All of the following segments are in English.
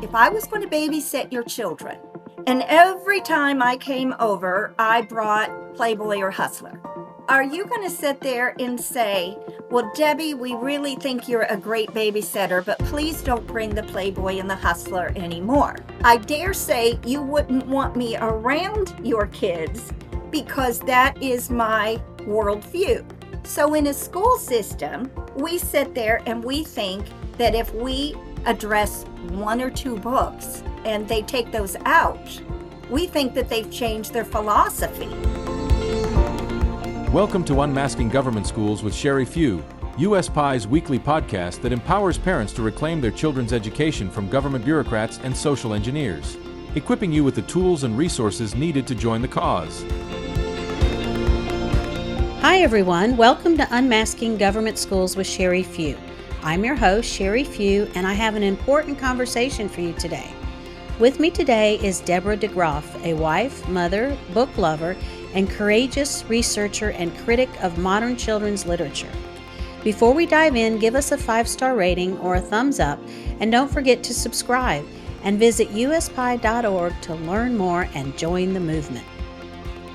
if I was going to babysit your children, and every time I came over, I brought Playboy or Hustler, are you going to sit there and say, well, Debbie, we really think you're a great babysitter, but please don't bring the Playboy and the Hustler anymore? I dare say you wouldn't want me around your kids because that is my worldview. So in a school system, we sit there and we think that if we address one or two books and they take those out, we think that they've changed their philosophy. Welcome to Unmasking Government Schools with Sherry Few, USPI's weekly podcast that empowers parents to reclaim their children's education from government bureaucrats and social engineers, equipping you with the tools and resources needed to join the cause. Hi everyone, welcome to Unmasking Government Schools with Sherry Few. I'm your host, Sherry Few, and I have an important conversation for you today. With me today is Deborah DeGroff, a wife, mother, book lover, and courageous researcher and critic of modern children's literature. Before we dive in, give us a 5-star rating or a thumbs up, and don't forget to subscribe and visit uspi.org to learn more and join the movement.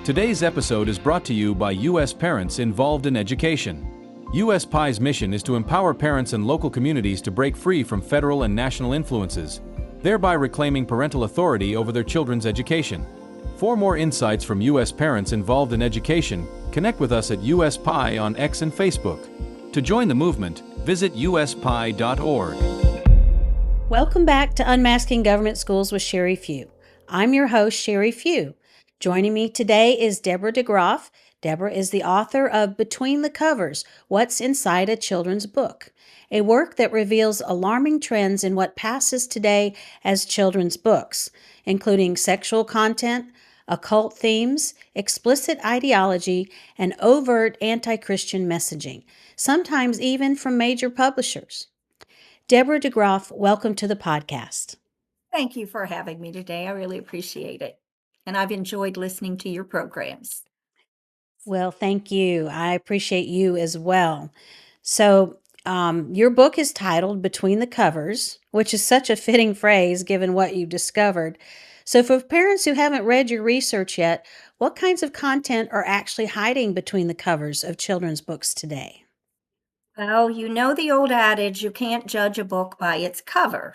Today's episode is brought to you by U.S. parents involved in education. USPI's mission is to empower parents and local communities to break free from federal and national influences, thereby reclaiming parental authority over their children's education. For more insights from U.S. parents involved in education, connect with us at USPI on X and Facebook. To join the movement, visit uspi.org. Welcome back to Unmasking Government Schools with Sherry Few. I'm your host, Sherry Few. Joining me today is Deborah DeGroff. Deborah is the author of Between the Covers, What's Inside a Children's Book, a work that reveals alarming trends in what passes today as children's books, including sexual content, occult themes, explicit ideology, and overt anti-Christian messaging, sometimes even from major publishers. Deborah DeGroff, welcome to the podcast. Thank you for having me today. I really appreciate it. And I've enjoyed listening to your programs. Well, thank you. I appreciate you as well. So, your book is titled Between the Covers, which is such a fitting phrase given what you've discovered. So for parents who haven't read your research yet, what kinds of content are actually hiding between the covers of children's books today? Well, you know the old adage, you can't judge a book by its cover.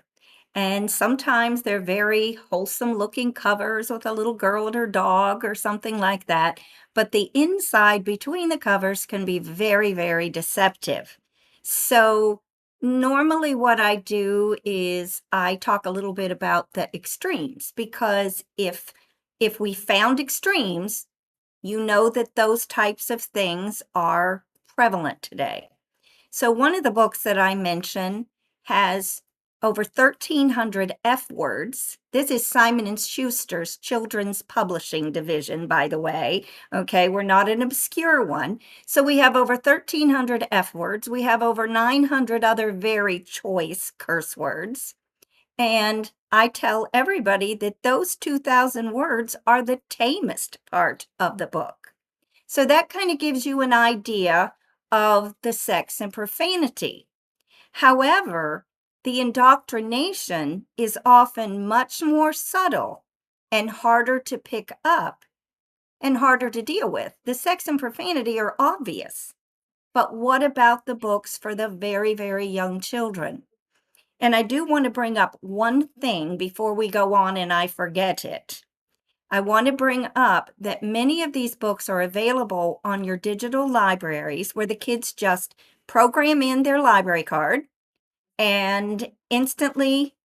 And sometimes they're very wholesome looking covers with a little girl and her dog or something like that. But the inside between the covers can be very, very deceptive. So normally what I do is I talk a little bit about the extremes, because if we found extremes, you know that those types of things are prevalent today. So one of the books that I mentioned has over 1,300 F words. This is Simon & Schuster's children's publishing division, by the way. Okay, we're not an obscure one. So we have over 1,300 F words. We have over 900 other very choice curse words. And I tell everybody that those 2,000 words are the tamest part of the book. So that kind of gives you an idea of the sex and profanity. However, the indoctrination is often much more subtle and harder to pick up and harder to deal with. The sex and profanity are obvious, but what about the books for the very, very young children? And I do want to bring up one thing before we go on and I forget it. I want to bring up that many of these books are available on your digital libraries where the kids just program in their library card and instantly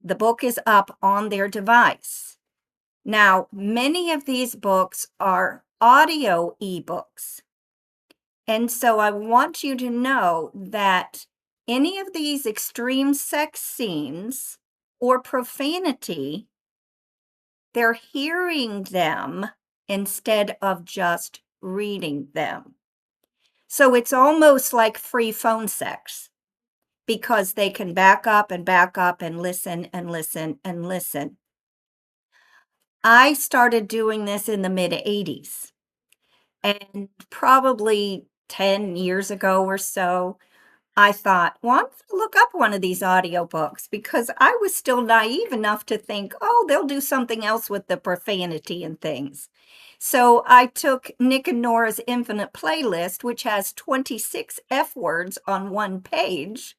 the book is up on their device. Now, many of these books are audio ebooks. And so I want you to know that any of these extreme sex scenes or profanity, they're hearing them instead of just reading them. So it's almost like free phone sex because they can back up and listen and listen and listen. I started doing this in the mid-'80s, and probably 10 years ago or so, I thought, well, I'm going to look up one of these audiobooks because I was still naive enough to think, oh, they'll do something else with the profanity and things. So I took Nick and Nora's Infinite Playlist, which has 26 F words on one page.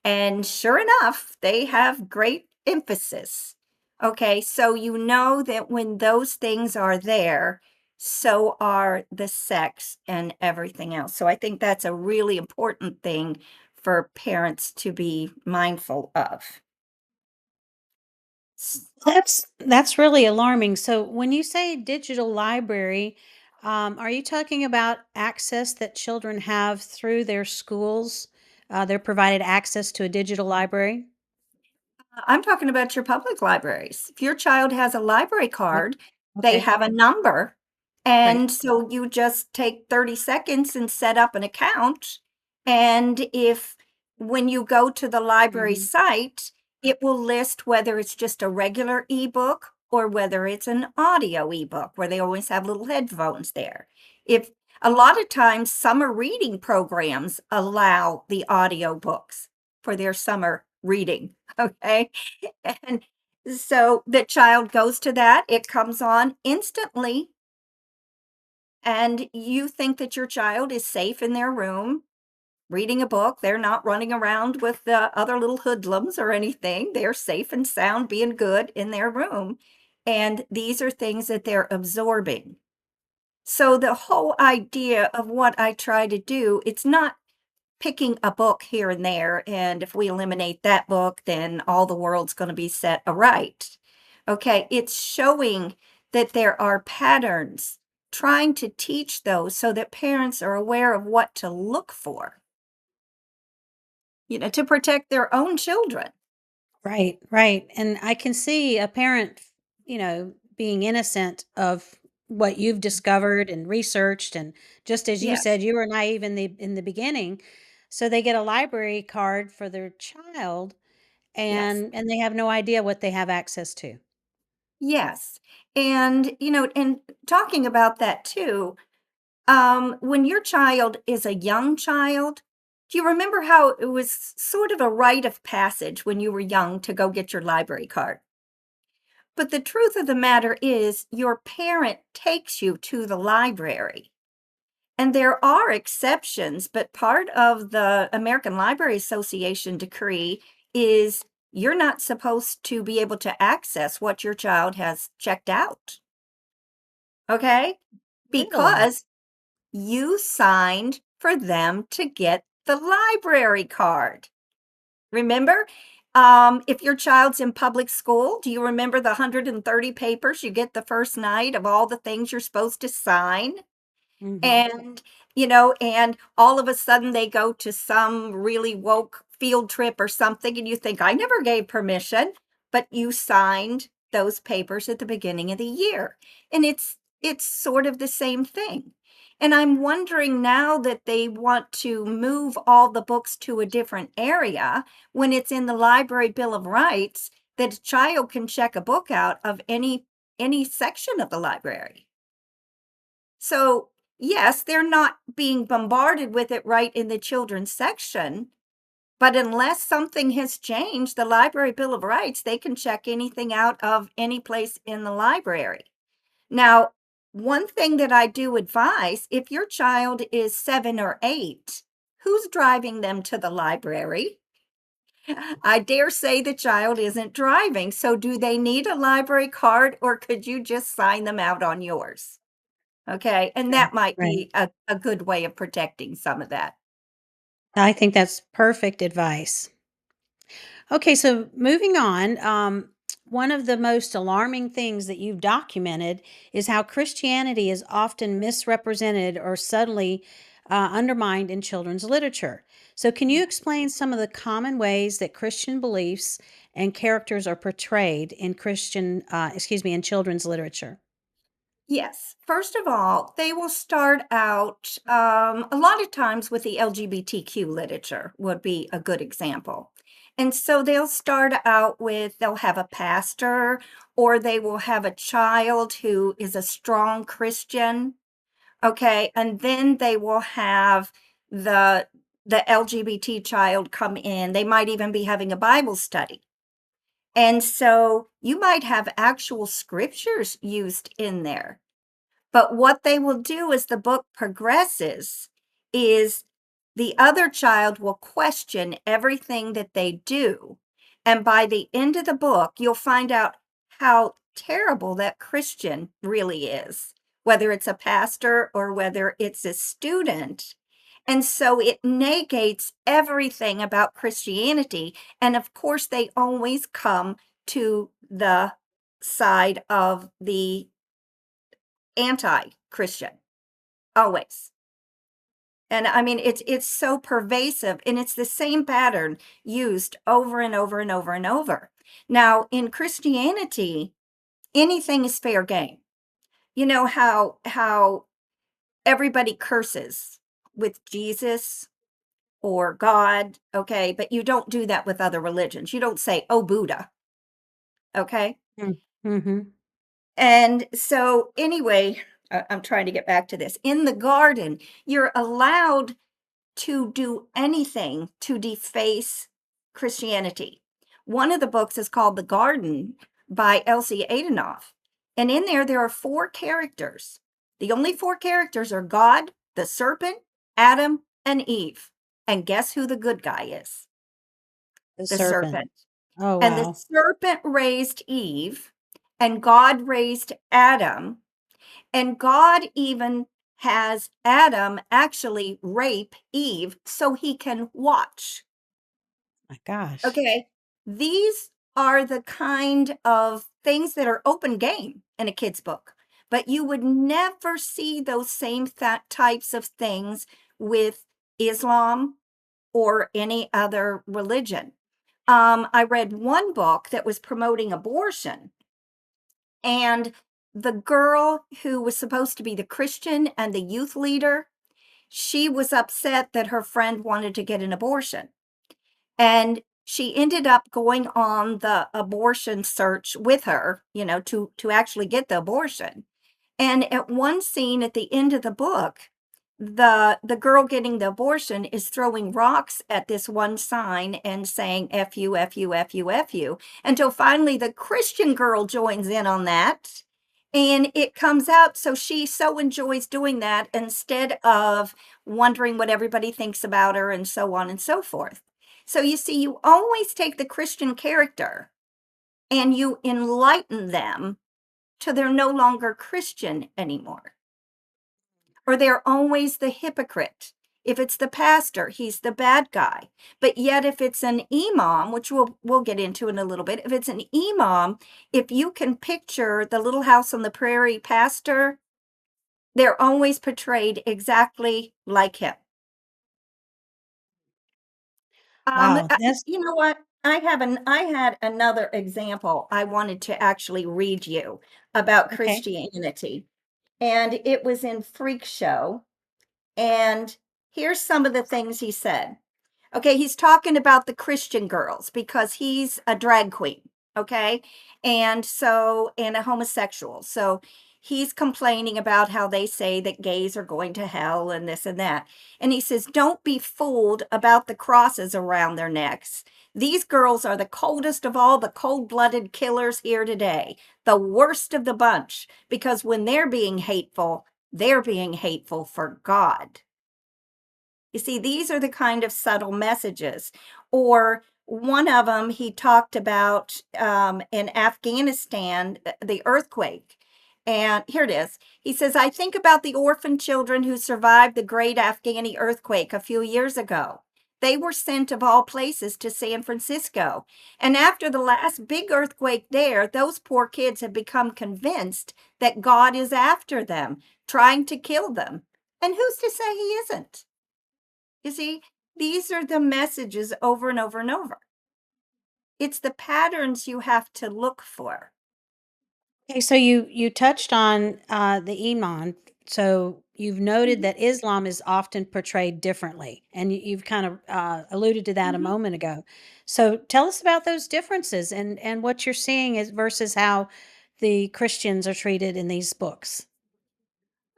And sure enough, they have great emphasis. Okay, so you know that when those things are there, so are the sex and everything else. So I think that's a really important thing for parents to be mindful of. That's really alarming. So when you say digital library, are you talking about access that children have through their schools? They're provided access to a digital library? I'm talking about your public libraries. If your child has a library Right. card, they Okay. have a number. Right. And so you just take 30 seconds and set up an account. And if when you go to the library Hmm. site, it will list whether it's just a regular ebook or whether it's an audio ebook, where they always have little headphones there. If a lot of times summer reading programs allow the audio books for their summer reading. Okay. And so the child goes to that, it comes on instantly, and you think that your child is safe in their room reading a book. They're not running around with the other little hoodlums or anything. They're safe and sound, being good in their room. And these are things that they're absorbing. So the whole idea of what I try to do, it's not picking a book here and there, and if we eliminate that book, then all the world's going to be set aright. Okay, it's showing that there are patterns, trying to teach those so that parents are aware of what to look for, to protect their own children. Right, right. And I can see a parent, being innocent of what you've discovered and researched. And just as you Yes, said, you were naive in the beginning. So they get a library card for their child yes, and they have no idea what they have access to. yes. And, and talking about that too, when your child is a young child, do you remember how it was sort of a rite of passage when you were young to go get your library card? But the truth of the matter is, your parent takes you to the library. And there are exceptions, but part of the American Library Association decree is you're not supposed to be able to access what your child has checked out. Okay? Really? Because you signed for them to get the library card. Remember? If your child's in public school, do you remember the 130 papers you get the first night of all the things you're supposed to sign? Hmm. And, and all of a sudden they go to some really woke field trip or something, and you think, I never gave permission, but you signed those papers at the beginning of the year. And it's sort of the same thing. And I'm wondering now that they want to move all the books to a different area when it's in the library bill of rights that a child can check a book out of any section of the library. So, yes, they're not being bombarded with it right in the children's section, but unless something has changed, the Library Bill of Rights, they can check anything out of any place in the library. Now, one thing that I do advise, if your child is 7 or 8, who's driving them to the library? I dare say the child isn't driving. So do they need a library card, or could you just sign them out on yours? Okay, and Right. that might Right. be a good way of protecting some of that. I think that's perfect advice. Okay, so moving on, one of the most alarming things that you've documented is how Christianity is often misrepresented or subtly undermined in children's literature. So, can you Yeah. explain some of the common ways that Christian beliefs and characters are portrayed in in children's literature? Yes. First of all, they will start out, a lot of times with the LGBTQ literature would be a good example. And so they'll start out with, they'll have a pastor, or they will have a child who is a strong Christian. Okay. And then they will have the the LGBT child come in. They might even be having a Bible study. And so you might have actual scriptures used in there. But what they will do as the book progresses is the other child will question everything that they do. And by the end of the book, you'll find out how terrible that Christian really is, whether it's a pastor or whether it's a student. And so it negates everything about Christianity. And of course, they always come to the side of the anti-Christian, always. And I mean, it's so pervasive, and it's the same pattern used over and over and over and over. Now, in Christianity, anything is fair game. You know how everybody curses with Jesus or God, okay? But you don't do that with other religions. You don't say, "Oh, Buddha," okay? Mm-hmm. And so, anyway, I'm trying to get back to this. In the garden, you're allowed to do anything to deface Christianity. One of the books is called The Garden by Elsie Adenoff. And in there are four characters. The only four characters are God, the serpent, Adam, and Eve. And guess who the good guy is? The The serpent. serpent. Oh, And the wow. serpent raised Eve, and God raised Adam. And God even has Adam actually rape Eve so he can watch. My gosh. Okay. These are the kind of things that are open game in a kid's book, but you would never see those same types of things with Islam or any other religion. I read one book that was promoting abortion, and the girl who was supposed to be the Christian and the youth leader, she was upset that her friend wanted to get an abortion. And she ended up going on the abortion search with her, to actually get the abortion. And at one scene at the end of the book, the girl getting the abortion is throwing rocks at this one sign and saying F you, F you, F you, F you, until finally the Christian girl joins in on that. And it comes out, so she so enjoys doing that instead of wondering what everybody thinks about her and so on and so forth. So you see, you always take the Christian character and you enlighten them till they're no longer Christian anymore. Or they're always the hypocrite. If it's the pastor, he's the bad guy. But yet if it's an imam, which we'll get into in a little bit, if it's an imam, if you can picture the Little House on the Prairie pastor, they're always portrayed exactly like him. Wow. That's You know what? I had another example I wanted to actually read you about okay. Christianity, and it was in Freak Show. And here's some of the things he said. Okay, he's talking about the Christian girls because he's a drag queen, okay? And a homosexual. So he's complaining about how they say that gays are going to hell and this and that. And he says, "Don't be fooled about the crosses around their necks. These girls are the coldest of all the cold-blooded killers here today, the worst of the bunch, because when they're being hateful for God." You see, these are the kind of subtle messages. Or one of them, he talked about in Afghanistan, the earthquake. And here it is. He says, "I think about the orphan children who survived the great Afghani earthquake a few years ago. They were sent, of all places, to San Francisco. And after the last big earthquake there, those poor kids have become convinced that God is after them, trying to kill them. And who's to say he isn't?" You see, these are the messages over and over and over. It's the patterns you have to look for. Okay, so you touched on the iman. So you've noted Mhm, that Islam is often portrayed differently, and you've kind of alluded to that a mhm. moment ago. So tell us about those differences and what you're seeing is versus how the Christians are treated in these books.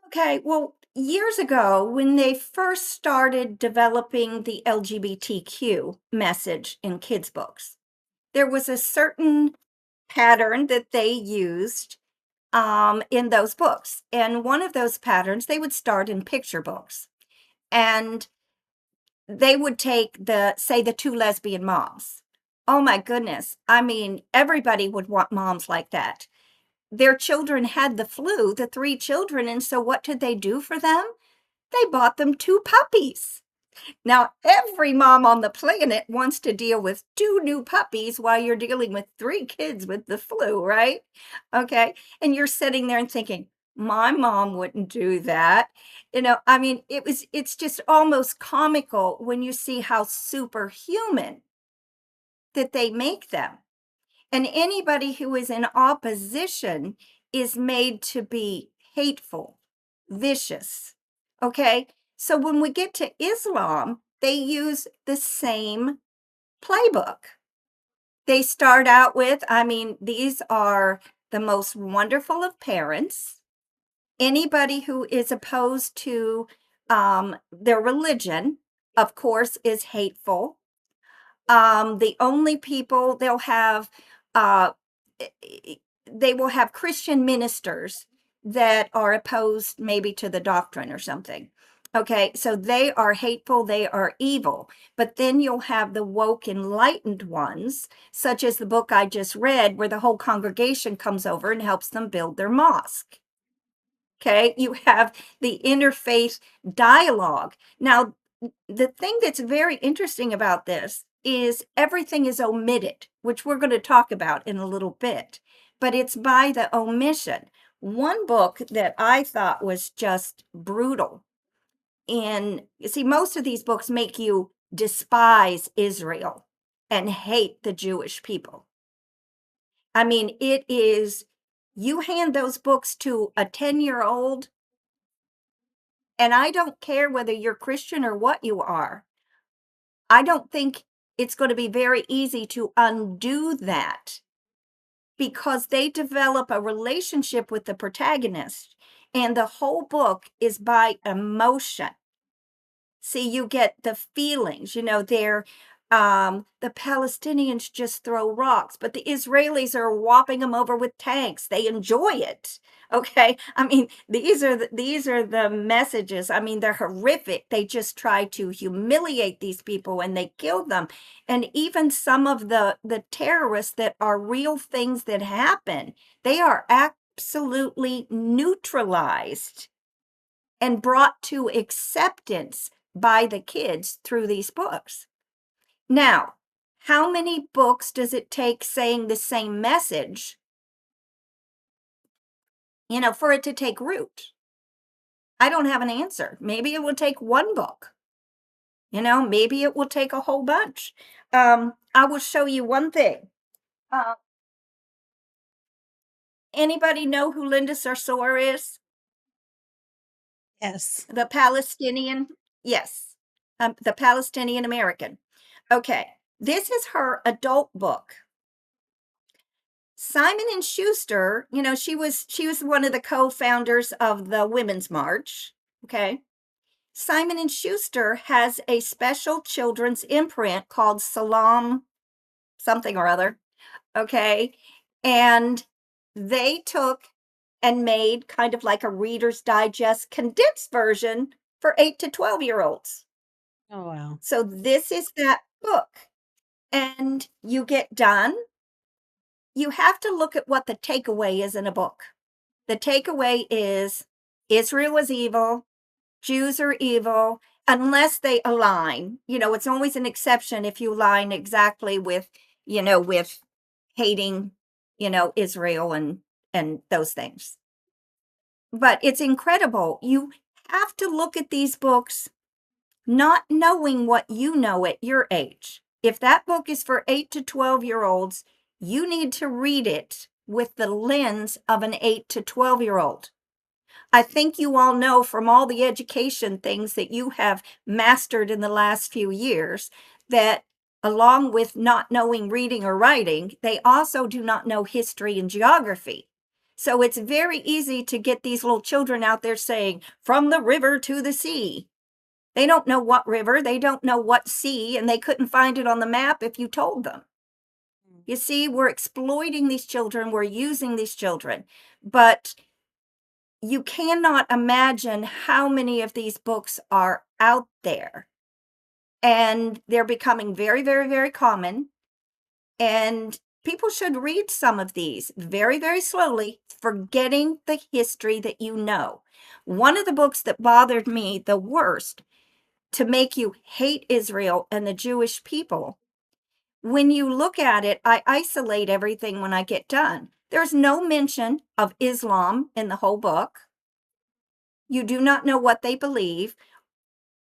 Okay, well, years ago, when they first started developing the LGBTQ message in kids' books, there was a certain pattern that they used in those books. And one of those patterns, they would start in picture books. And they would take say, the two lesbian moms. Oh my goodness. I mean, everybody would want moms like that. Their children had the flu, the three children. And so what did they do for them? They bought them two puppies. Now, every mom on the planet wants to deal with two new puppies while you're dealing with three kids with the flu, right? Okay. And you're sitting there and thinking, my mom wouldn't do that. I mean, it's just almost comical when you see how superhuman that they make them. And anybody who is in opposition is made to be hateful, vicious. Okay. So when we get to Islam, they use the same playbook. They start out with, I mean, these are the most wonderful of parents. Anybody who is opposed to their religion, of course, is hateful. The only people they'll have, uh, they will have Christian ministers that are opposed maybe to the doctrine or something. Okay, so they are hateful, they are evil. But then you'll have the woke, enlightened ones, such as the book I just read, where the whole congregation comes over and helps them build their mosque. Okay, you have the interfaith dialogue. Now, the thing that's very interesting about this is everything is omitted, which we're going to talk about in a little bit, but it's by the omission. One book that I thought was just brutal, and you see, most of these books make you despise Israel and hate the Jewish people. I mean, it is, you hand those books to a 10-year-old, and I don't care whether you're Christian or what you are. I don't think it's going to be very easy to undo that because they develop a relationship with the protagonist, and the whole book is by emotion. See, you get the feelings, the Palestinians just throw rocks, but the Israelis are whopping them over with tanks. They enjoy it. Okay. I mean, these are the messages. I mean, they're horrific. They just try to humiliate these people and they kill them. And even some of the terrorists that are real things that happen, they are absolutely neutralized and brought to acceptance by the kids through these books. Now, how many books does it take saying the same message, for it to take root? I don't have an answer. Maybe it will take one book. Maybe it will take a whole bunch. I will show you one thing. Uh, Anybody know who Linda Sarsour is? Yes. The Palestinian? Yes. The Palestinian American. Okay. This is her adult book. Simon and Schuster, she was one of the co-founders of the Women's March. Okay. Simon and Schuster has a special children's imprint called Salam something or other. Okay. And they took and made kind of like a Reader's Digest condensed version for 8 to 12-year-olds. Oh, wow. So this is that book. And you get done. You have to look at what the takeaway is in a book. The takeaway is Israel is evil, Jews are evil, unless they align. It's always an exception if you align exactly with hating, Israel and those things. But it's incredible. You have to look at these books not knowing what you know at your age. If that book is for 8 to 12-year-olds, you need to read it with the lens of an 8 to 12-year-old. I think you all know from all the education things that you have mastered in the last few years that along with not knowing reading or writing, they also do not know history and geography. So it's very easy to get these little children out there saying, from the river to the sea. They don't know what river, they don't know what sea, and they couldn't find it on the map if you told them. You see, we're exploiting these children, we're using these children, but you cannot imagine how many of these books are out there. And they're becoming very, very, very common. And people should read some of these very, very slowly, forgetting the history that you know. One of the books that bothered me the worst to make you hate Israel and the Jewish people, when you look at it, I isolate everything when I get done. There's no mention of Islam in the whole book. You do not know what they believe.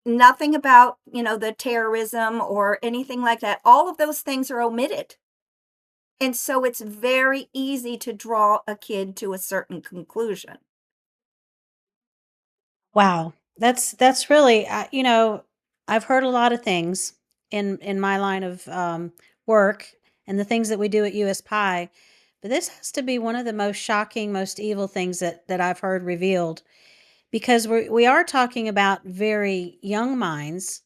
Nothing about, the terrorism or anything like that. All of those things are omitted. And so it's very easy to draw a kid to a certain conclusion. Wow. That's really, I've heard a lot of things in my line of work and the things that we do at US Pie, but this has to be one of the most shocking, most evil things that I've heard revealed, because we are talking about very young minds,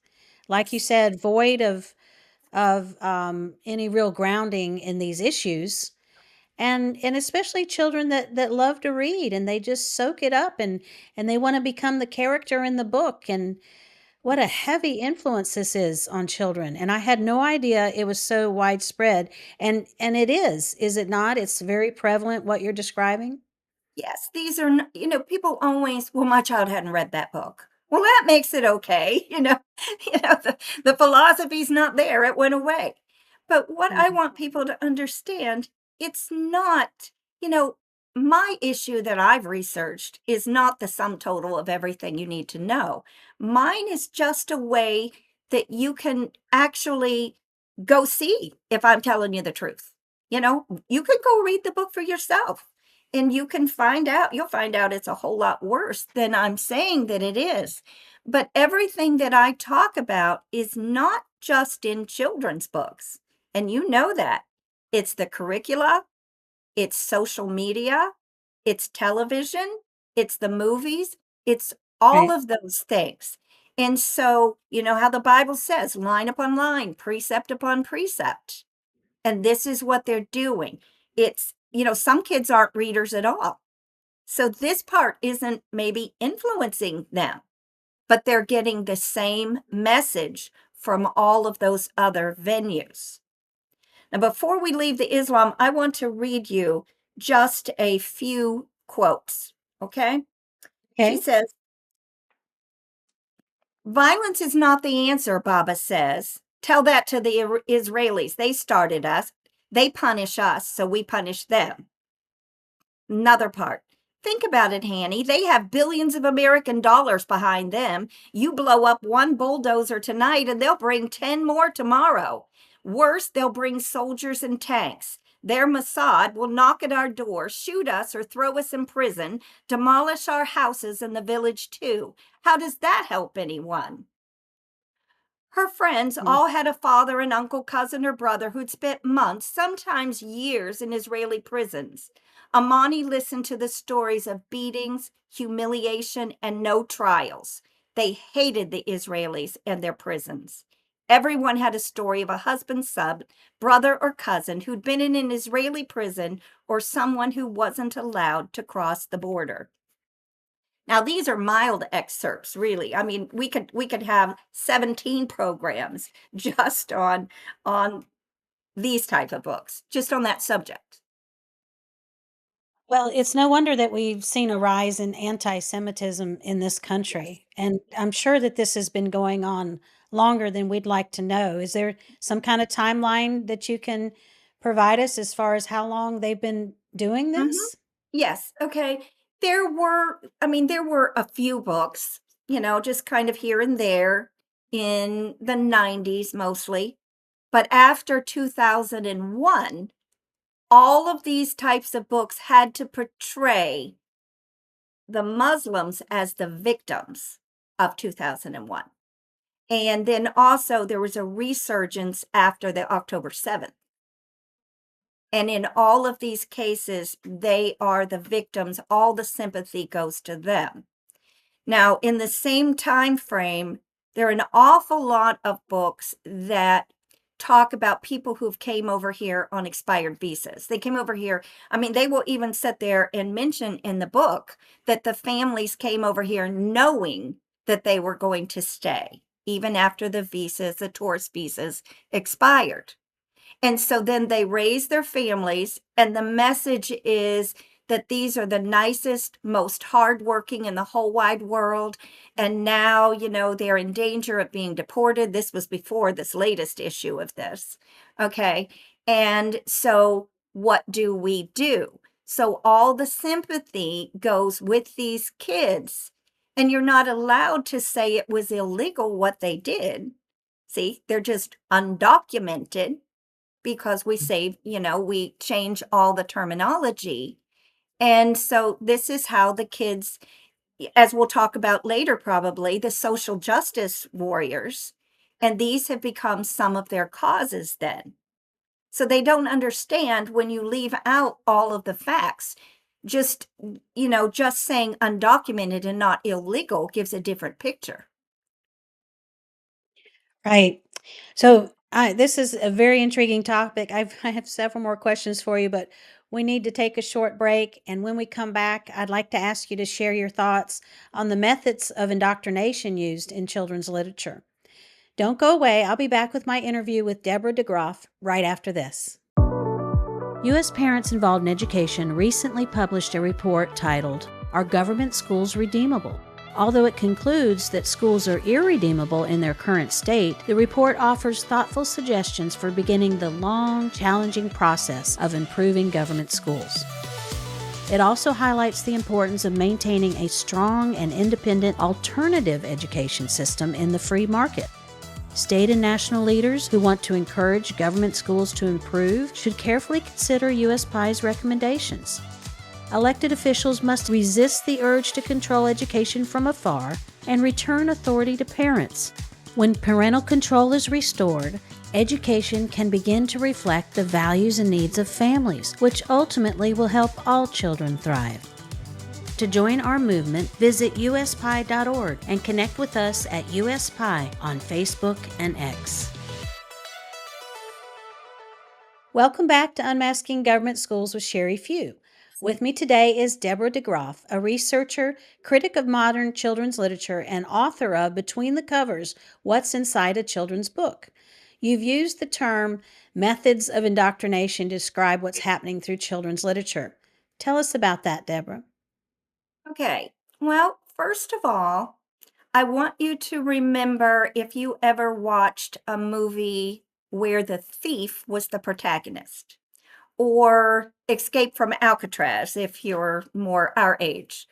like you Yes. said, void of any real grounding in these issues, and especially children that love to read, and they just soak it up, and they want to become the character in the book. And what a Yes. heavy influence this is on children, and I had no idea it was so widespread. And it is it not? It's very prevalent, what you're describing. Yes, these are, people always, well, my child hadn't read that book. Well, that makes it okay. The philosophy's not there, it went away. But what I Mhm. want people to understand, it's not, you know, my issue that I've researched is not the sum total of everything you need to know. Mine is just a way that you can actually go see if I'm telling you the truth. You can go read the book for yourself. And you'll find out it's a whole lot worse than I'm saying that it is. But everything that I talk about is not just in children's books. And you know that. It's the curricula, it's social media, it's television, it's the movies, it's all Right. of those things. And so, you know how the Bible says, line upon line, precept upon precept. And this is what they're doing. Some kids aren't readers at all. So this part isn't maybe influencing them, but they're getting the same message from all of those other venues. Now, before we leave the Islam, I want to read you just a few quotes. Okay. She Okay. says, violence is not the answer, Baba says. Tell that to the Israelis. They started us. They punish us, so we punish them. Another part. Think about it, Hanny. They have billions of American dollars behind them. You blow up one bulldozer tonight and they'll bring 10 more tomorrow. Worse, they'll bring soldiers and tanks. Their Mossad will knock at our door, shoot us or throw us in prison, demolish our houses and the village too. How does that help anyone? Her friends Mm. all had a father, an uncle, cousin, or brother who'd spent months, sometimes years, in Israeli prisons. Amani listened to the stories of beatings, humiliation, and no trials. They hated the Israelis and their prisons. Everyone had a story of a husband, sub, brother, or cousin who'd been in an Israeli prison, or someone who wasn't allowed to cross the border. Now these are mild excerpts, really. I mean, we could have 17 programs just on these type of books, just on that subject. Well, it's no wonder that we've seen a rise in anti-Semitism in this country, and I'm sure that this has been going on longer than we'd like to know. Is there some kind of timeline that you can provide us as far as how long they've been doing Mhm. this? Yes, okay. There were a few books, just kind of here and there in the 90s mostly. But after 2001, all of these types of books had to portray the Muslims as the victims of 2001. And then also there was a resurgence after the October 7th. And in all of these cases, they are the victims. All the sympathy goes to them. Now, in the same time frame, there are an awful lot of books that talk about people who've came over here on expired visas. They came over here. I mean, they will even sit there and mention in the book that the families came over here knowing that they were going to stay, even after the visas, the tourist visas, expired. And so then they raise their families, and the message is that these are the nicest, most hardworking in the whole wide world. And now, they're in danger of being deported. This was before this latest issue of this. Okay. And so what do we do? So all the sympathy goes with these kids, and you're not allowed to say it was illegal what they did. See, they're just undocumented because we change all the terminology. And so this is how the kids, as we'll talk about later, probably the social justice warriors, and these have become some of their causes then. So they don't understand when you leave out all of the facts. Just saying undocumented and not illegal gives a different picture. Right. So this is a very intriguing topic. I have several more questions for you, but we need to take a short break. And when we come back, I'd like to ask you to share your thoughts on the methods of indoctrination used in children's literature. Don't go away. I'll be back with my interview with Deborah DeGroff right after this. U.S. Parents Involved in Education recently published a report titled, "Are Government Schools Redeemable?" Although it concludes that schools are irredeemable in their current state, the report offers thoughtful suggestions for beginning the long, challenging process of improving government schools. It also highlights the importance of maintaining a strong and independent alternative education system in the free market. State and national leaders who want to encourage government schools to improve should carefully consider USPI's recommendations. Elected officials must resist the urge to control education from afar and return authority to parents. When parental control is restored, education can begin to reflect the values and needs of families, which ultimately will help all children thrive. To join our movement, visit USPI.org and connect with us at USPI on Facebook and X. Welcome back to Unmasking Government Schools with Sherry Few. With me today is Deborah DeGroff, a researcher, critic of modern children's literature, and author of Between the Covers, What's Inside a Children's Book. You've used the term methods of indoctrination to describe what's happening through children's literature. Tell us about that, Deborah. Okay. Well, first of all, I want you to remember if you ever watched a movie where the thief was the protagonist, or Escape from Alcatraz if you're more our age.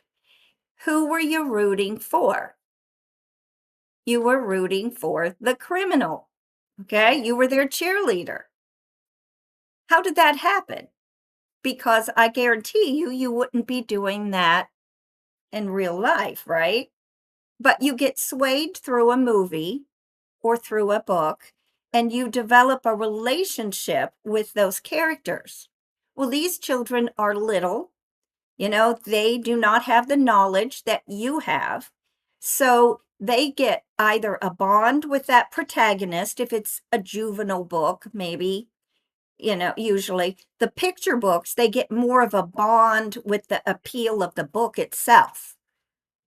Who were you rooting for? You were rooting for the criminal, okay? You were their cheerleader. How did that happen? Because I guarantee you wouldn't be doing that in real life, right? But you get swayed through a movie or through a book, and you develop a relationship with those characters. Well, these children are little, they do not have the knowledge that you have. So they get either a bond with that protagonist, if it's a juvenile book, maybe, usually the picture books, they get more of a bond with the appeal of the book itself.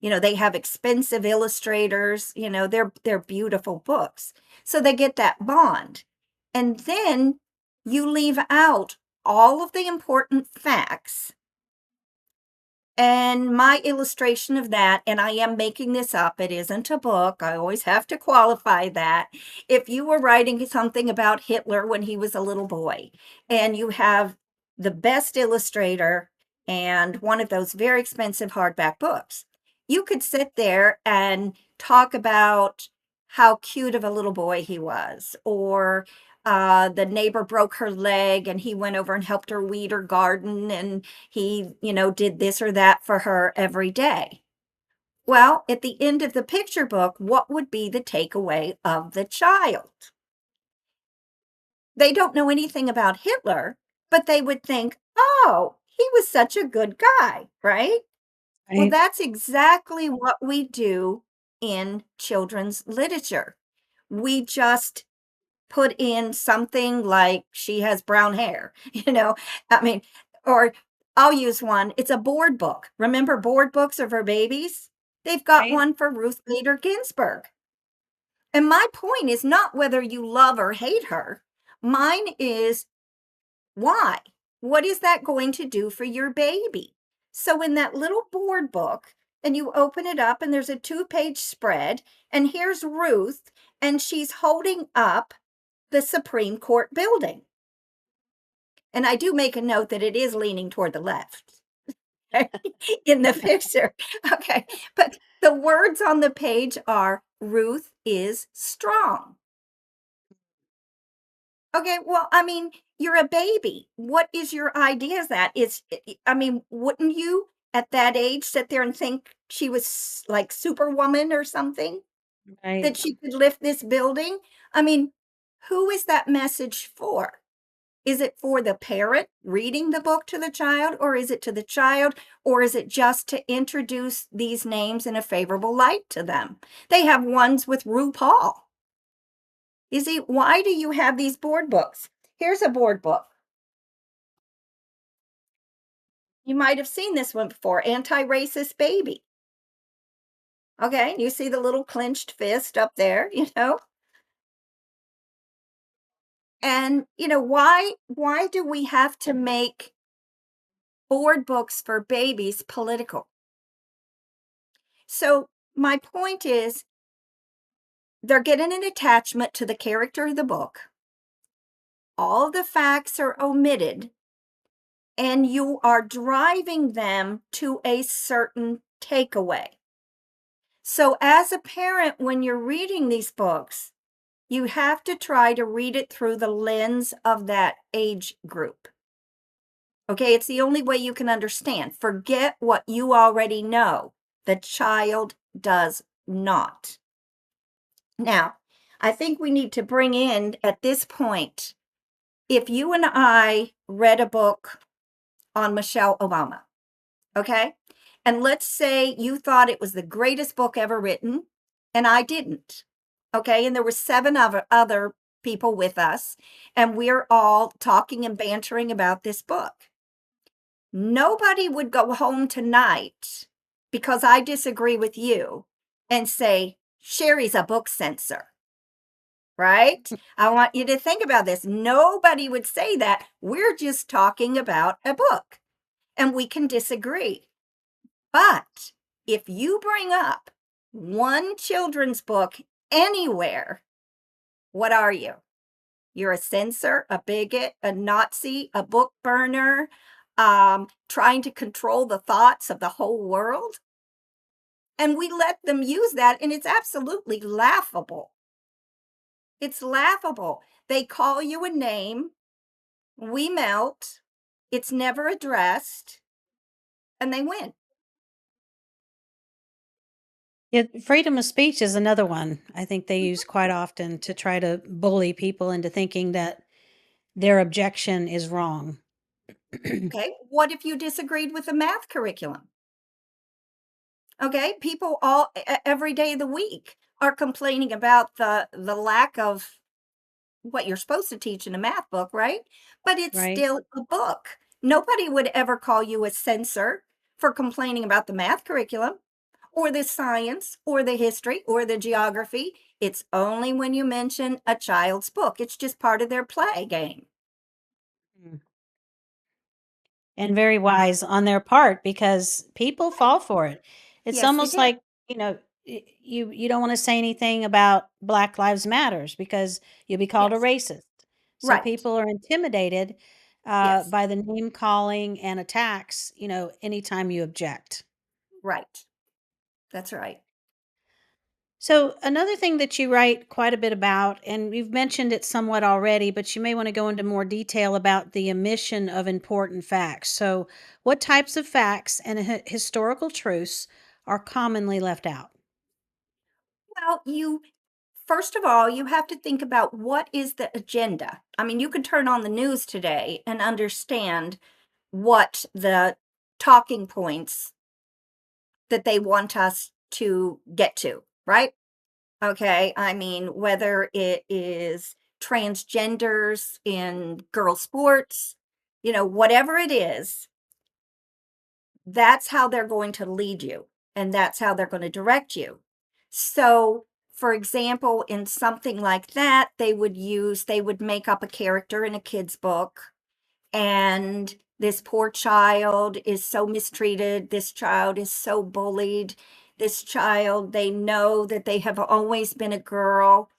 They have expensive illustrators, they're beautiful books. So they get that bond. And then you leave out all of the important facts. And my illustration of that, and I am making this up, it isn't a book. I always have to qualify that. If you were writing something about Hitler when he was a little boy, and you have the best illustrator and one of those very expensive hardback books, you could sit there and talk about how cute of a little boy he was, or the neighbor broke her leg and he went over and helped her weed her garden, and he, did this or that for her every day. Well, at the end of the picture book, what would be the takeaway of the child? They don't know anything about Hitler, but they would think, oh, he was such a good guy, right? Well, Right. that's exactly what we do in children's literature. We just put in something like she has brown hair, I mean, or I'll use one. It's a board book. Remember board books are for babies? They've got Right. one for Ruth Bader Ginsburg. And my point is not whether you love or hate her. Mine is why? What is that going to do for your baby? So in that little board book, and you open it up, and there's a 2-page spread, and here's Ruth, and she's holding up the Supreme Court building. And I do make a note that it is leaning toward the left in the picture. Okay. But the words on the page are Ruth is strong. Okay. Well, I mean, you're a baby. What is your idea of that? I mean, wouldn't you at that age sit there and think she was like Superwoman or something? Right. That she could lift this building? I mean, who is that message for? Is it for the parent reading the book to the child, or is it to the child, or is it just to introduce these names in a favorable light to them? They have ones with RuPaul. You see, why do you have these board books? Here's a board book. You might have seen this one before, Anti-Racist Baby. Okay, you see the little clenched fist up there, And, why do we have to make board books for babies political? So my point is they're getting an attachment to the character of the book. All the facts are omitted, and you are driving them to a certain takeaway. So as a parent, when you're reading these books, you have to try to read it through the lens of that age group. Okay, it's the only way you can understand. Forget what you already know. The child does not. Now, I think we need to bring in at this point, if you and I read a book on Michelle Obama, okay? And let's say you thought it was the greatest book ever written, and I didn't, okay? And there were 7 other people with us, and we're all talking and bantering about this book. Nobody would go home tonight because I disagree with you and say, Sherry's a book censor, right? I want you to think about this. Nobody would say that. We're just talking about a book and we can disagree. But if you bring up one children's book anywhere, what are you? You're a censor, a bigot, a Nazi, a book burner, trying to control the thoughts of the whole world. And we let them use that, and it's absolutely laughable. It's laughable. They call you a name, we melt, it's never addressed, and they win. Yeah, freedom of speech is another one I think they use quite often to try to bully people into thinking that their objection is wrong. Okay, what if you disagreed with the math curriculum? Okay, people all every day of the week are complaining about the lack of what you're supposed to teach in a math book, right? But it's Right. still a book. Nobody would ever call you a censor for complaining about the math curriculum or the science or the history or the geography. It's only when you mention a child's book. It's just part of their play game. Mm. And very wise on their part because people fall for it. It's Yes, they almost do. like, you don't want to say anything about Black Lives Matters because you'll be called a Yes. racist. So Right. people are intimidated Yes. by the name calling and attacks, anytime you object. Right. That's right. So, another thing that you write quite a bit about, and you've mentioned it somewhat already, but you may want to go into more detail about the omission of important facts. So, what types of facts and historical truths are commonly left out? Well, you first of all, you have to think about what is the agenda. I mean, you could turn on the news today and understand what the talking points that they want us to get to, right? Okay. I mean, whether it is transgenders in girl sports, whatever it is, that's how they're going to lead you and that's how they're going to direct you. So, for example, in something like that, they would make up a character in a kid's book, and this poor child is so mistreated. This child is so bullied. This child, they know that they have always been a girl.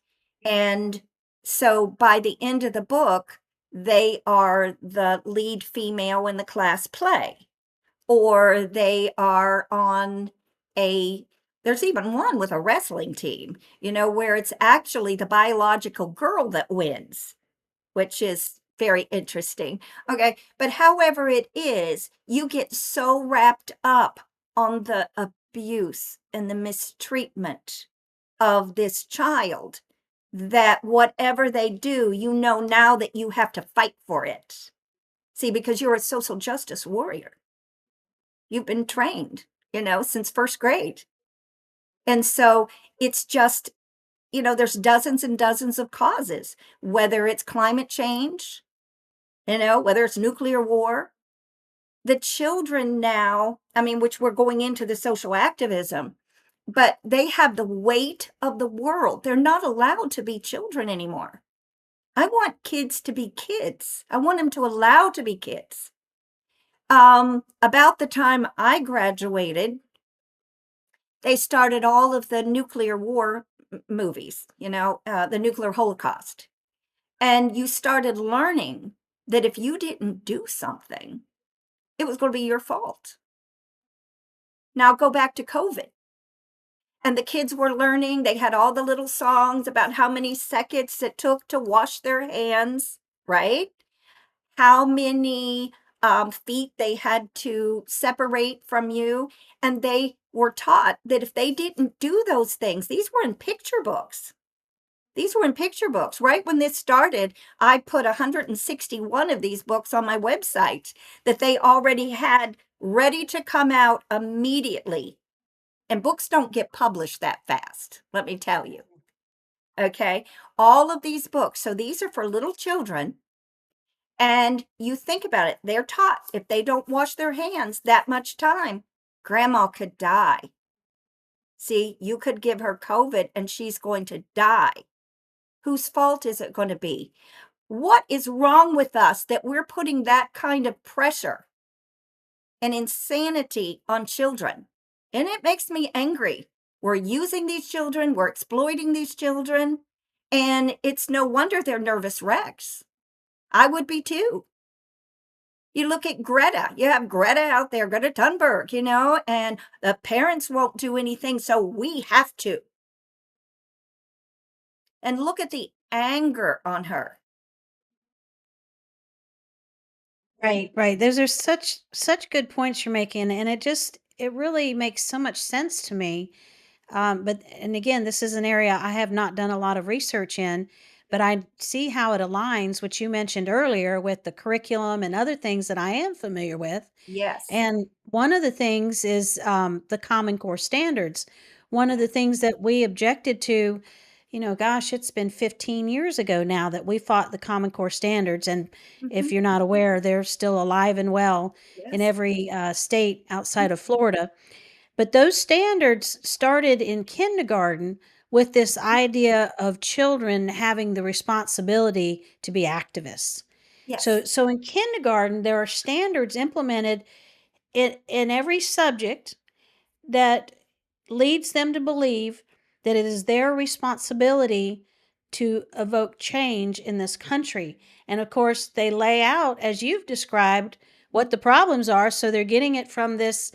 And so by the end of the book, they are the lead female in the class play, or they are on there's even one with a wrestling team, where it's actually the biological girl that wins, which is very interesting. Okay. But however it is, you get so wrapped up on the abuse and the mistreatment of this child that whatever they do, now that you have to fight for it. See, because you're a social justice warrior. You've been trained, since first grade. And so it's just, there's dozens and dozens of causes, whether it's climate change, whether it's nuclear war. The children now, I mean, which we're going into the social activism, but they have the weight of the world. They're not allowed to be children anymore. I want kids to be kids. I want them to allow to be kids. About the time I graduated, they started all of the nuclear war movies, the nuclear holocaust. And you started learning that if you didn't do something, it was going to be your fault. Now go back to COVID. And the kids were learning, they had all the little songs about how many seconds it took to wash their hands, right? How many feet they had to separate from you. And they were taught that if they didn't do those things, these were in picture books. These were in picture books. Right when this started, I put 161 of these books on my website that they already had ready to come out immediately. And books don't get published that fast, let me tell you. Okay, all of these books. So these are for little children. And you think about it, they're taught if they don't wash their hands that much time, grandma could die. See, you could give her COVID and she's going to die. Whose fault is it going to be? What is wrong with us that we're putting that kind of pressure and insanity on children? And it makes me angry. We're using these children, we're exploiting these children, and it's no wonder they're nervous wrecks. I would be too. You look at Greta, you have Greta out there, Greta Thunberg, and the parents won't do anything, so we have to. And look at the anger on her. Right. Those are such good points you're making, and it really makes so much sense to me. And again, this is an area I have not done a lot of research in, but I see how it aligns, which you mentioned earlier, with the curriculum and other things that I am familiar with. Yes. And one of the things is the Common Core standards. One of the things that we objected to, gosh, it's been 15 years ago now that we fought the Common Core standards. And if you're not aware, they're still alive and well in Yes. every state outside of Florida. But those standards started in kindergarten with this idea of children having the responsibility to be activists. Yes. So in kindergarten, there are standards implemented in every subject that leads them to believe that it is their responsibility to evoke change in this country. And of course, they lay out, as you've described, what the problems are. So they're getting it from this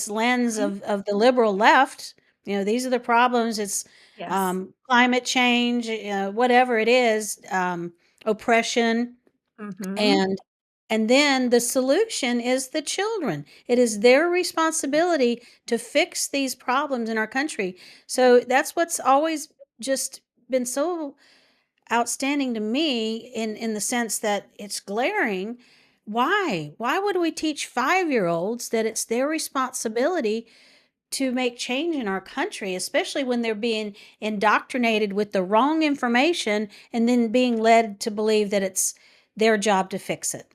lens of the liberal left. These are the problems. It's Yes. climate change, whatever it is, oppression, Mm-hmm. and then the solution is the children. It is their responsibility to fix these problems in our country. So that's what's always just been so outstanding to me in the sense that it's glaring. Why would we teach 5-year-olds that it's their responsibility to make change in our country, especially when they're being indoctrinated with the wrong information and then being led to believe that it's their job to fix it?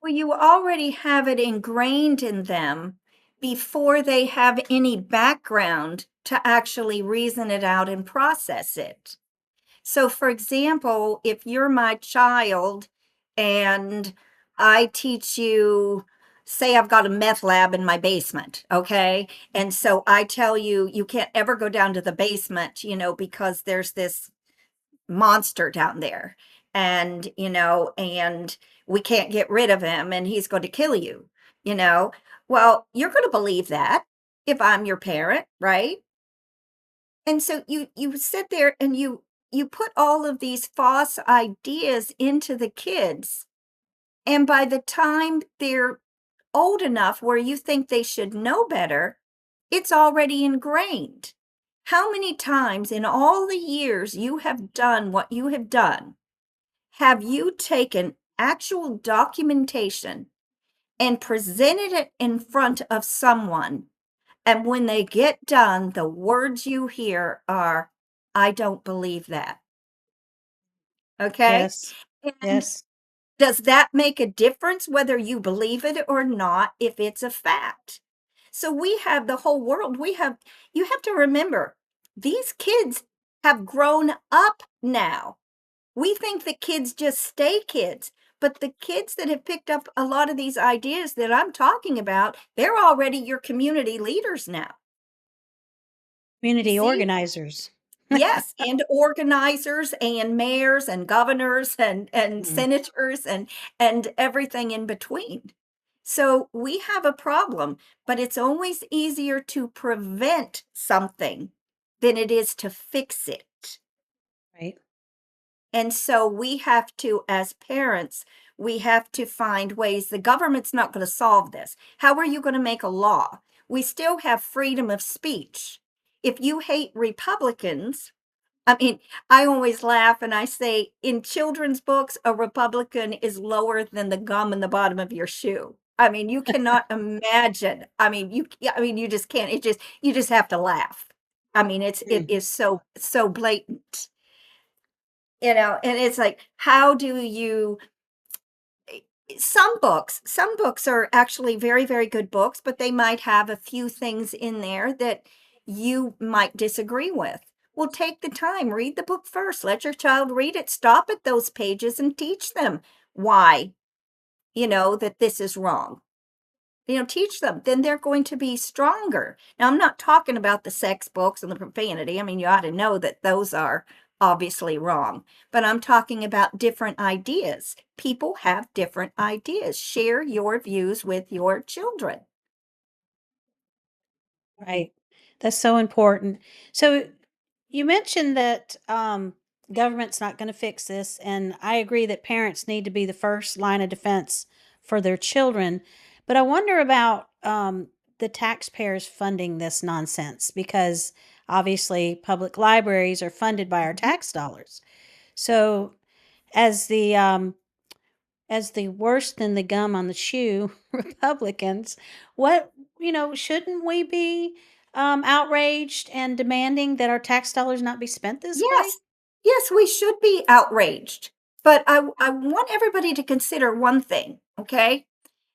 Well, you already have it ingrained in them before they have any background to actually reason it out and process it. So, for example, if you're my child and I teach you, say I've got a meth lab in my basement, okay? And so I tell you, you can't ever go down to the basement, because there's this monster down there. And we can't get rid of him and he's going to kill you, you know? Well, you're going to believe that if I'm your parent, right? And so you sit there and you put all of these false ideas into the kids. And by the time they're old enough where you think they should know better, it's already ingrained. How many times in all the years you have done what you have done, have you taken actual documentation and presented it in front of someone? And when they get done, the words you hear are, I don't believe that. Okay. Yes. And Yes. does that make a difference whether you believe it or not if it's a fact? So we have the whole world. You have to remember, these kids have grown up now. We think that kids just stay kids, but the kids that have picked up a lot of these ideas that I'm talking about, they're already your community leaders now. You Community see? organizers. Yes, and organizers and mayors and governors and Mm. senators and everything in between. So we have a problem, but it's always easier to prevent something than it is to fix it. Right. And so we have to, as parents, we have to find ways. The government's not going to solve this. How are you going to make a law? We still have freedom of speech. If you hate Republicans, I mean, I always laugh and I say, in children's books, a Republican is lower than the gum in the bottom of your shoe. I mean, you cannot imagine. I mean, you just can't. You just have to laugh. I mean, it Mm. is so blatant, and it's like, how do you some books are actually very, very good books, but they might have a few things in there that you might disagree with. Well, take the time, read the book first, let your child read it, stop at those pages and teach them why, that this is wrong. Teach them, then they're going to be stronger. Now, I'm not talking about the sex books and the profanity. I mean, you ought to know that those are obviously wrong, but I'm talking about different ideas. People have different ideas. Share your views with your children. Right. That's so important. So you mentioned that government's not going to fix this, and I agree that parents need to be the first line of defense for their children. But I wonder about the taxpayers funding this nonsense because obviously public libraries are funded by our Mhm. tax dollars. So as the worst than the gum on the shoe Republicans, what, shouldn't we be outraged and demanding that our tax dollars not be spent this way? Yes, yes, we should be outraged, but I want everybody to consider one thing, okay?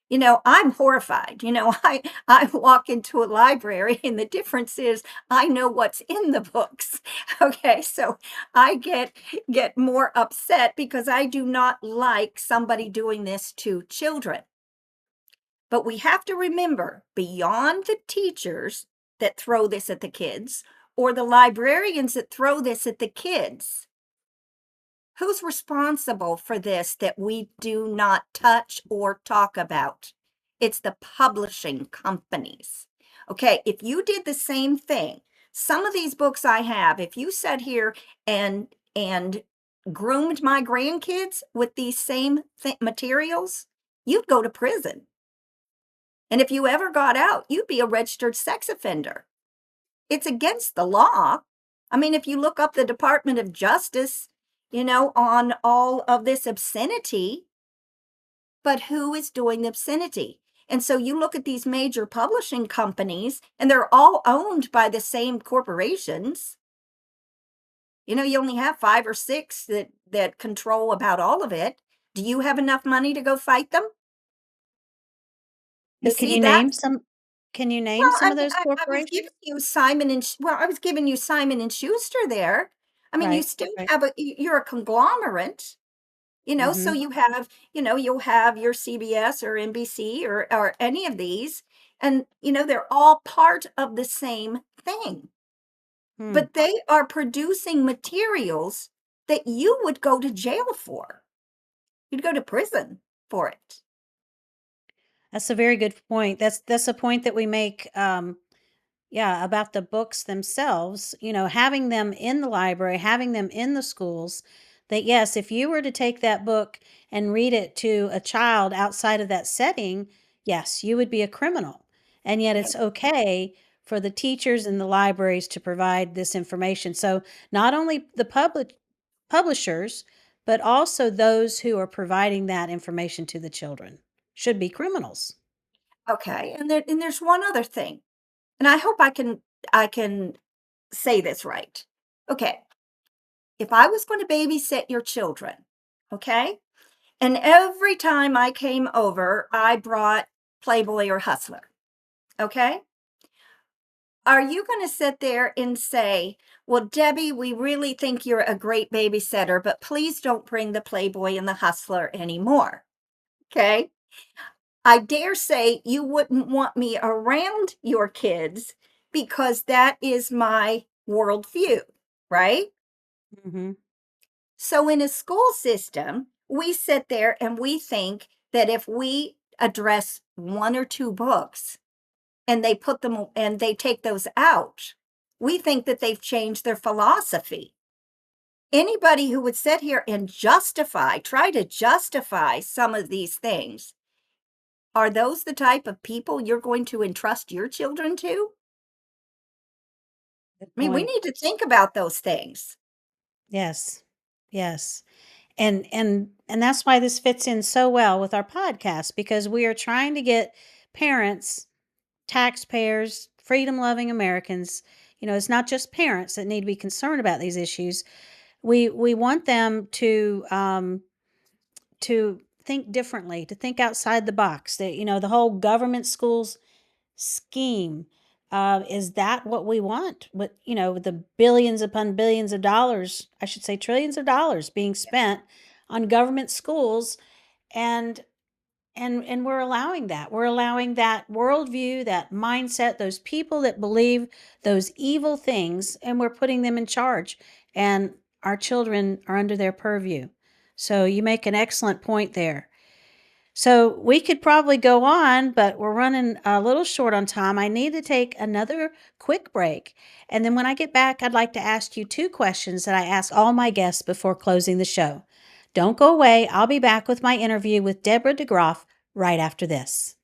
I'm horrified. I walk into a library and the difference is I know what's in the books. Okay, so I get more upset because I do not like somebody doing this to children. But we have to remember, beyond the teachers that throw this at the kids or the librarians that throw this at the kids, who's responsible for this that we do not touch or talk about? It's the publishing companies. Okay, if you did the same thing, some of these books I have, if you sat here and groomed my grandkids with these same materials, you'd go to prison. And if you ever got out, you'd be a registered sex offender. It's against the law, I mean, if you look up the Department of Justice, on all of this obscenity, but who is doing the obscenity? And so you look at these major publishing companies, and they're all owned by the same corporations. You only have 5 or 6 that control about all of it. Do you have enough money to go fight them? You So can see you that? name some Well, I of mean, those I was giving corporations? you I was giving you Simon and Schuster there. I mean, you Right, still right. have you're a conglomerate, so Mhm. you have, you'll have your CBS or NBC or any of these, and, they're all part of the same thing. Hmm. But they are producing materials that you would go to jail for. You'd go to prison for it. That's a very good point. That's a point that we make, yeah, about the books themselves, having them in the library, having them in the schools, that yes, if you were to take that book and read it to a child outside of that setting, yes, you would be a criminal. And yet it's okay for the teachers and the libraries to provide this information. So not only the publishers, but also those who are providing that information to the children should be criminals. Okay, and there's one other thing, and I hope I can say this right. Okay, if I was going to babysit your children, okay, and every time I came over, I brought Playboy or Hustler, okay? Are you going to sit there and say, well, Debbie, we really think you're a great babysitter, but please don't bring the Playboy and the Hustler anymore? Okay. I dare say you wouldn't want me around your kids because that is my worldview, right? Hmm. So in a school system, we sit there and we think that if we address 1 or 2 books and they take those out, we think that they've changed their philosophy. Anybody who would sit here and try to justify some of these things, are those the type of people you're going to entrust your children to? Good I mean, we point. need to think about those things. Yes. Yes. And that's why this fits in so well with our podcast, because we are trying to get parents, taxpayers, freedom-loving Americans, it's not just parents that need to be concerned about these issues. We want them to think differently, to think outside the box. That the whole government schools scheme, is that what we want? With the billions upon billions of dollars, I should say trillions of dollars being spent on government schools, and and we're allowing that. We're allowing that worldview, that mindset, those people that believe those evil things, and we're putting them in charge. And our children are under their purview. So you make an excellent point there. So we could probably go on, but we're running a little short on time. I need to take another quick break. And then when I get back, I'd like to ask you 2 questions that I ask all my guests before closing the show. Don't go away. I'll be back with my interview with Deborah DeGroff right after this.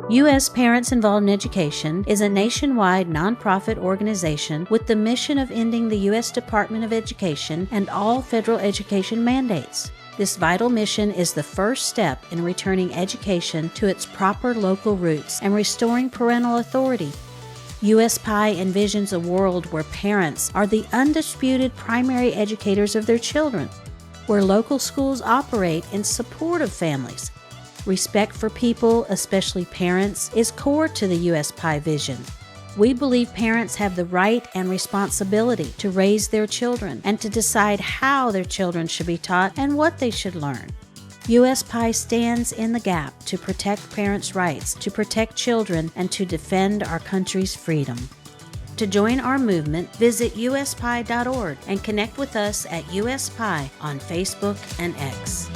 U.S. Parents Involved in Education is a nationwide nonprofit organization with the mission of ending the U.S. Department of Education and all federal education mandates. This vital mission is the first step in returning education to its proper local roots and restoring parental authority. U.S. PI envisions a world where parents are the undisputed primary educators of their children, where local schools operate in support of families. Respect for people, especially parents, is core to the U.S. PI vision. We believe parents have the right and responsibility to raise their children and to decide how their children should be taught and what they should learn. U.S. PI stands in the gap to protect parents' rights, to protect children, and to defend our country's freedom. To join our movement, visit uspie.org and connect with us at USPI on Facebook and X.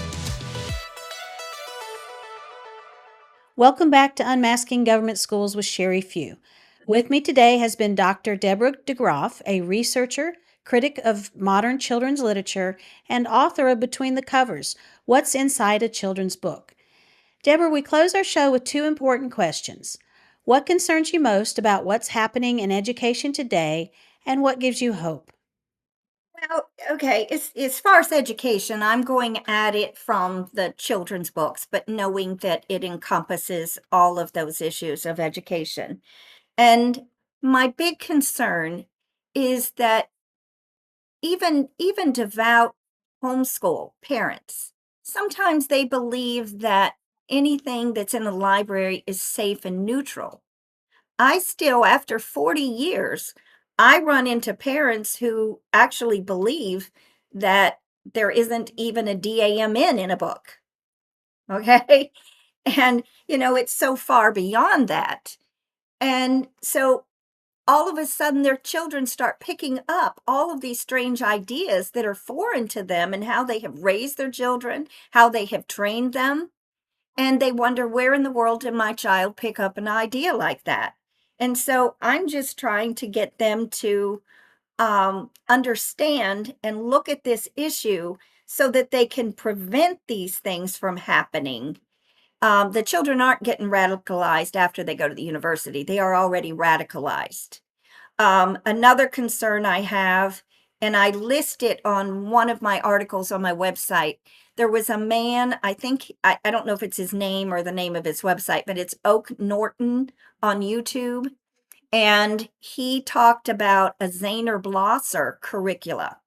Welcome back to Unmasking Government Schools with Sherry Few. With me today has been Dr. Deborah DeGroff, a researcher, critic of modern children's literature, and author of Between the Covers, What's Inside a Children's Book. Deborah, we close our show with 2 important questions. What concerns you most about what's happening in education today, and what gives you hope? Well, okay, as far as education, I'm going at it from the children's books, but knowing that it encompasses all of those issues of education. And my big concern is that even devout homeschool parents, sometimes they believe that anything that's in the library is safe and neutral. I still, after 40 years, I run into parents who actually believe that there isn't even a DAMN in a book. Okay. And, it's so far beyond that. And so all of a sudden, their children start picking up all of these strange ideas that are foreign to them and how they have raised their children, how they have trained them. And they wonder, where in the world did my child pick up an idea like that? And so I'm just trying to get them to understand and look at this issue so that they can prevent these things from happening. The children aren't getting radicalized after they go to the university, they are already radicalized. Another concern I have, and I list it on one of my articles on my website. There was a man, I don't know if it's his name or the name of his website, but it's Oak Norton on YouTube. And he talked about a Zahner Blosser curricula.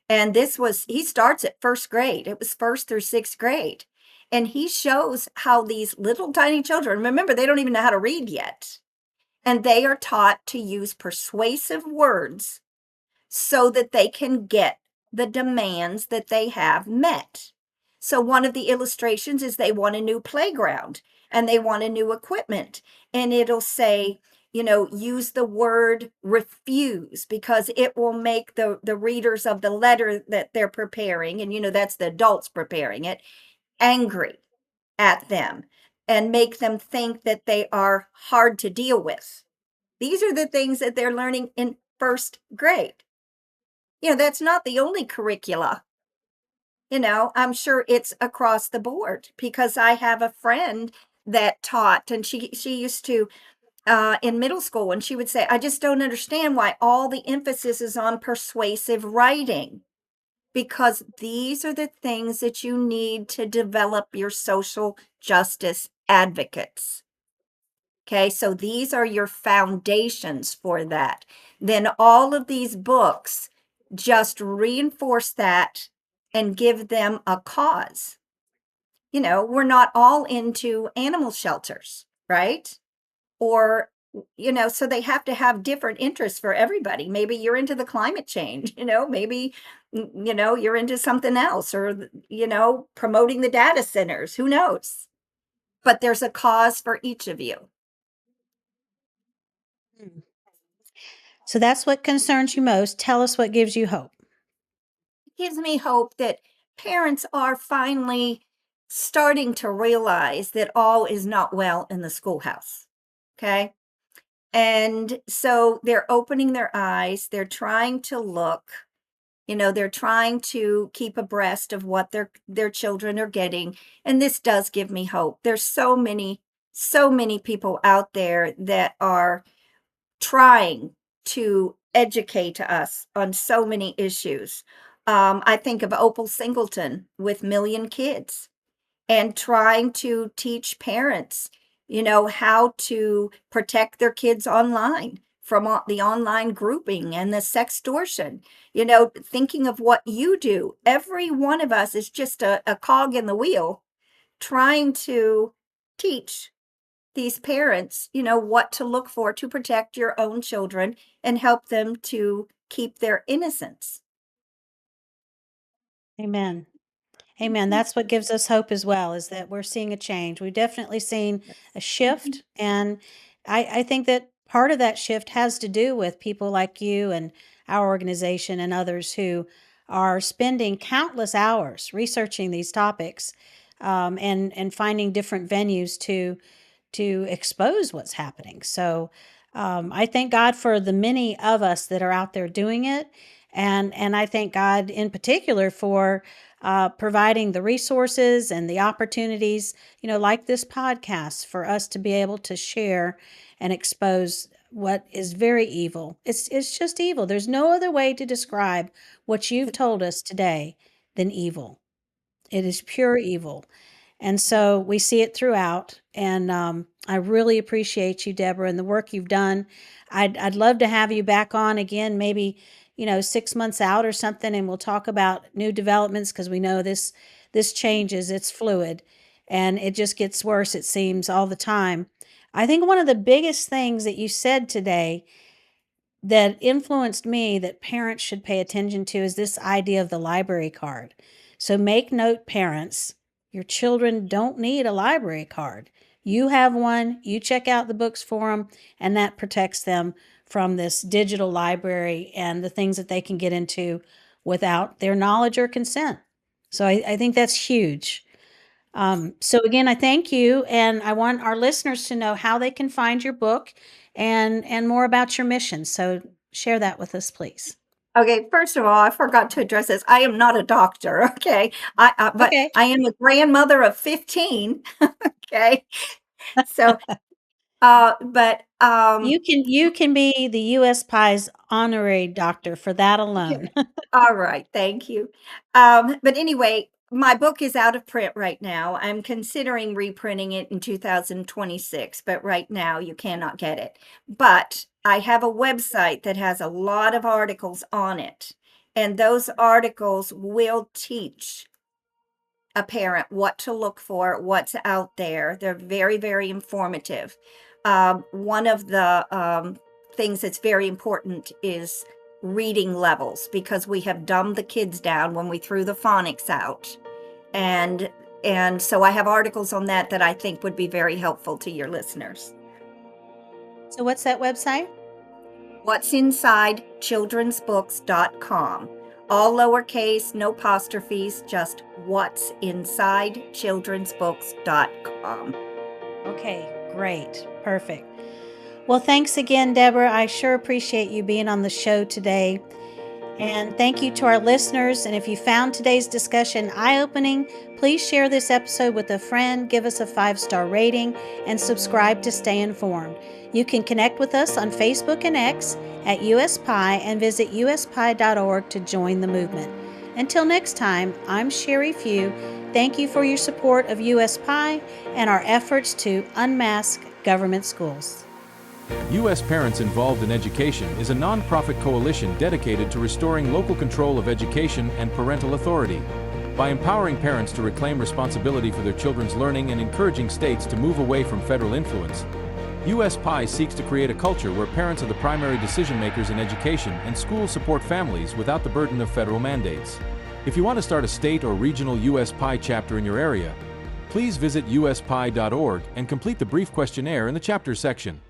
And he starts at first grade. It was first through sixth grade. And he shows how these little tiny children, remember, they don't even know how to read yet. And they are taught to use persuasive words so that they can get the demands that they have met. So one of the illustrations is they want a new playground and they want a new equipment. And it'll say, use the word refuse because it will make the readers of the letter that they're preparing, and that's the adults preparing it, angry at them and make them think that they are hard to deal with. These are the things that they're learning in first grade. That's not the only curricula. I'm sure it's across the board because I have a friend that taught, and she used to in middle school, and she would say, I just don't understand why all the emphasis is on persuasive writing, because these are the things that you need to develop your social justice advocates. Okay, so these are your foundations for that. Then all of these books just reinforce that and give them a cause. We're not all into animal shelters, right? Or, so they have to have different interests for everybody. Maybe you're into the climate change, maybe, you're into something else, or, promoting the data centers, who knows? But there's a cause for each of you. Hmm. So that's what concerns you most. Tell us what gives you hope. It gives me hope that parents are finally starting to realize that all is not well in the schoolhouse. Okay. And so they're opening their eyes, they're trying to look, they're trying to keep abreast of what their children are getting. And this does give me hope. There's so many people out there that are trying to educate us on so many issues. I think of Opal Singleton with Million Kids and trying to teach parents, how to protect their kids online from the online grouping and the sextortion, thinking of what you do. Every one of us is just a cog in the wheel trying to teach these parents, what to look for to protect your own children and help them to keep their innocence. Amen. Amen. That's what gives us hope as well, is that we're seeing a change. We've definitely seen a shift. And I think that part of that shift has to do with people like you and our organization and others who are spending countless hours researching these topics, and finding different venues to expose what's happening. So I thank God for the many of us that are out there doing it. And I thank God in particular for providing the resources and the opportunities, like this podcast, for us to be able to share and expose what is very evil. It's just evil. There's no other way to describe what you've told us today than evil. It is pure evil. And so we see it throughout. And I really appreciate you, Deborah, and the work you've done. I'd love to have you back on again, maybe 6 months out or something, and we'll talk about new developments because we know this changes. It's fluid, and it just gets worse. It seems all the time. I think one of the biggest things that you said today that influenced me that parents should pay attention to is this idea of the library card. So make note, parents, your children don't need a library card. You have one, you check out the books for them, and that protects them from this digital library and the things that they can get into without their knowledge or consent. So I think that's huge. So again, I thank you, and I want our listeners to know how they can find your book and more about your mission. So share that with us, please. Okay, first of all, I forgot to address this. I am not a doctor, okay? But Okay. I am a grandmother of 15, okay? So, but, You can be the US Pie's honorary doctor for that alone. all right, thank you. But anyway, my book is out of print right now. I'm considering reprinting it in 2026, but right now you cannot get it. But I have a website that has a lot of articles on it, and those articles will teach a parent what to look for, what's out there. They're very, very informative. One of the things that's very important is reading levels, because we have dumbed the kids down when we threw the phonics out. And so I have articles on that I think would be very helpful to your listeners. So what's that website? What's inside childrensbooks.com. All lowercase, no apostrophes, just what's inside childrensbooks.com. Okay, great. Perfect. Well, thanks again, Deborah. I sure appreciate you being on the show today. And thank you to our listeners. And if you found today's discussion eye-opening, please share this episode with a friend, give us a 5-star rating, and subscribe to stay informed. You can connect with us on Facebook and X at USPie and visit uspie.org to join the movement. Until next time, I'm Sherry Few. Thank you for your support of USPie and our efforts to unmask government schools. U.S. Parents Involved in Education is a nonprofit coalition dedicated to restoring local control of education and parental authority. By empowering parents to reclaim responsibility for their children's learning and encouraging states to move away from federal influence, U.S. PIE seeks to create a culture where parents are the primary decision makers in education and schools support families without the burden of federal mandates. If you want to start a state or regional U.S. PIE chapter in your area, please visit uspie.org and complete the brief questionnaire in the chapter section.